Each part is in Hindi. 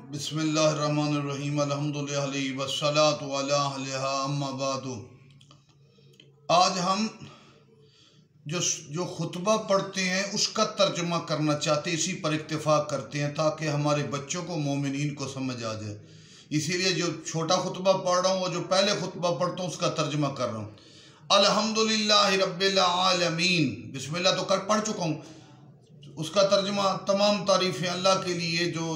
बिस्मिल्लाहिर्रहमानिर्रहीम अल्हम्दुलिल्लाहि वस्सलातु अला अहलिहा अम्मा बादु। आज हम जो खुतबा पढ़ते हैं उसका तर्जुमा करना चाहते हैं, इसी पर इत्तेफाक करते हैं ताकि हमारे बच्चों को मोमिनीन को समझ आ जाए। इसीलिए जो छोटा खुतबा पढ़ रहा हूँ वो जो पहले खुतबा पढ़ता हूँ उसका तर्जुमा कर रहा हूँ। अल्हम्दुलिल्लाहि रब्बिल आलमीन, बिस्मिल्लाह तो कर पढ़ चुका हूँ, उसका तर्जुमा तमाम तारीफ़ें अल्लाह के लिए जो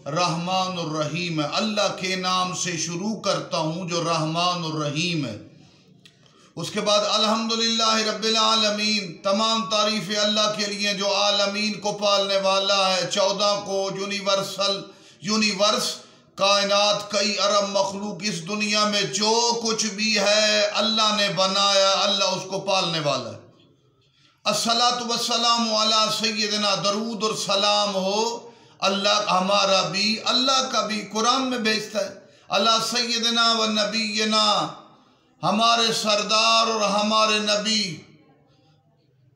रहमान और रहीम है। अल्लाह के नाम से शुरू करता हूँ जो रहमान और रहीम है। उसके बाद अल्हम्दुलिल्लाहि रब्बिल आलमीन, तमाम तारीफ़ें अल्लाह के लिए जो आलमीन को पालने वाला है, 14 को यूनिवर्स कायनात कई अरब मखलूक इस दुनिया में जो कुछ भी है अल्लाह ने बनाया, अल्लाह उसको पालने वाला है। अस्सलातु वस्सलामु अला सय्यिदिना, दरूद और सलाम हो अल्लाह हमारा भी अल्लाह का भी कुरान में भेजता है। अला सय्यिदिना व नबीना, हमारे सरदार और हमारे नबी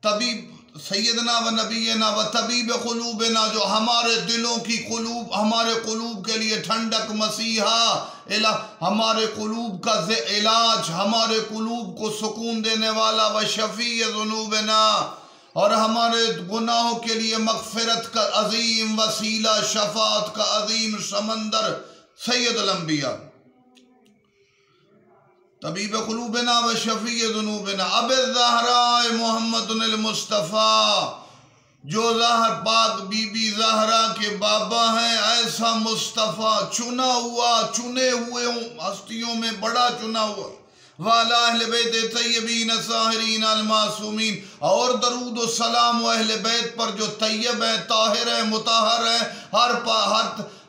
तबीब सैयदना व नबीना व तबीब क़ुलूबिना, जो हमारे दिलों की हमारे क़ुलूब के लिए ठंडक, मसीहा हमारे क़ुलूब का इलाज, हमारे क़ुलूब को सुकून देने वाला, व शफ़ी ज़ुनूबिना, और हमारे गुनाहों के लिए मग़फ़िरत का अज़ीम वसीला, शफ़ाअत का अज़ीम समंदर सैयदुल अंबिया तबीब क़ुलूबिना व शफ़ी ज़ुनूबिना अबे ज़हरा मुहम्मदुल मुस्तफ़ा, जो ज़हर पाक बीबी ज़हरा के बाबा हैं, ऐसा मुस्तफ़ा चुने हुए हस्तियों में बड़ा चुना हुआ, वाला अहले बैत तय्यबीन साहिरीन अल मासूमीन, और दरूद व सलाम अहले बैत पर जो तय्यब है, ताहिर है, मुताहर है,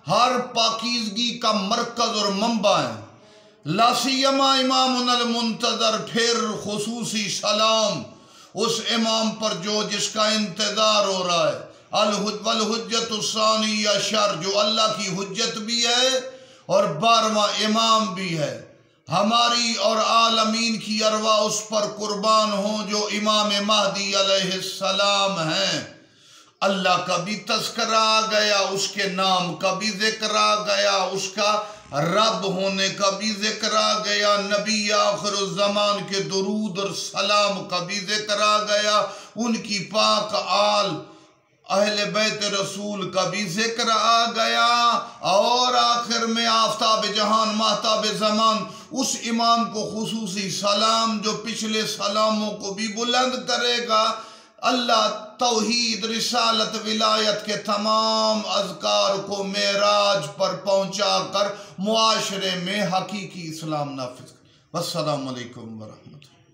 हर पाकीज़गी का मरकज़ और मंबा है। लासियमा इमामुल मुंतज़र, फिर खुसूसी सलाम उस इमाम पर जिसका इंतज़ार हो रहा है। वल हुज्जतुस्सानी अशर, जो अल्लाह की हुज्जत भी है और 12वां इमाम भी है। हमारी और आलमीन की अरवा उस पर कुर्बान हो जो इमाम महदी अलैहिस्सलाम हैं। अल्लाह का भी तज़किरा आ गया, उसके नाम का भी जिक्र आ गया, उसका रब होने का भी जिक्र आ गया, नबी आखिरुज़्ज़मान के दुरूद और सलाम का भी जिक्र आ गया, उनकी पाक आल अहले बैत रसूल का भी जिक्र आ गया, और आखिर में आफ्ताब जहान महताब ज़मान उस इमाम को खुसूसी सलाम जो पिछले सलामों को भी बुलंद करेगा। अल्लाह तौहीद, रिसालत, विलायत के तमाम अज़कार को मेराज पर पहुँचा कर मुआशरे में हकीकी इस्लाम नाफिज़। वस्सलामु अलैकुम व रहमतुल्लाह।